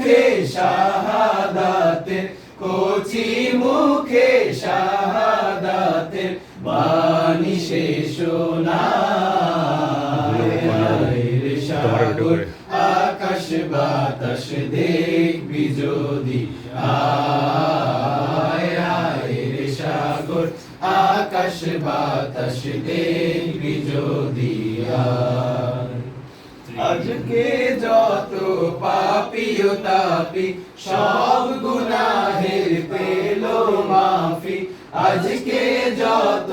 মুখে শাহাদাতের, কচি মুখে শাহাদাতের বাণী শেষ নাই। সাগর আকাশ বাতাস দেখবি যদি, আয় আয় রে সাগর আকাশ বাতাস দেখবি যদি। আজকে যত পাপী ও তাপী সব গুনাহের পেল মাফি, আজকে যত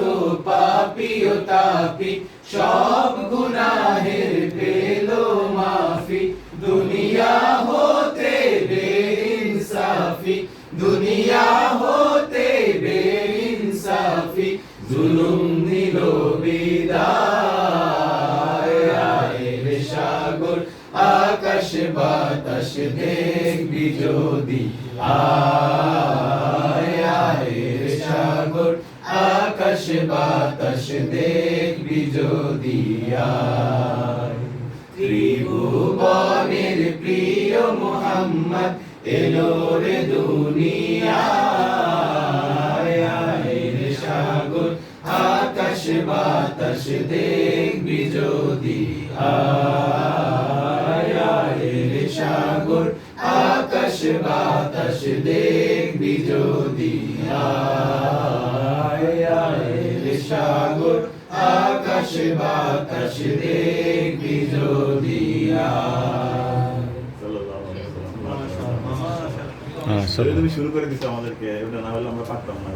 পাপী ও তাপী সব গুনাহের পেল মাফি। দুনিয়া হতে বেইনসাফি, দুনিয়া হতে বেইনসাফি জুলুম নিল বিদায়। আয় রে সাগর আকাশ বাতাস দেখবি যদি, আয় আয় রে সাগর আকাশ বাতাস দেখবি যদি। ত্রিভুবনের প্রিয় মুহাম্মদ এলো রে দুনিয়ায়। আয় রে সাগর আকাশ বাতাস দেখবি যদি, আয় আয় রে সাগর আকাশ বাতাস দেখবি যদি। আয় আয় রে সাগর আকাশ বাতাস দেখবি যদি। তুমি শুরু করে দিছো আমাদেরকে, ওটা না হলে আমরা পারতাম না।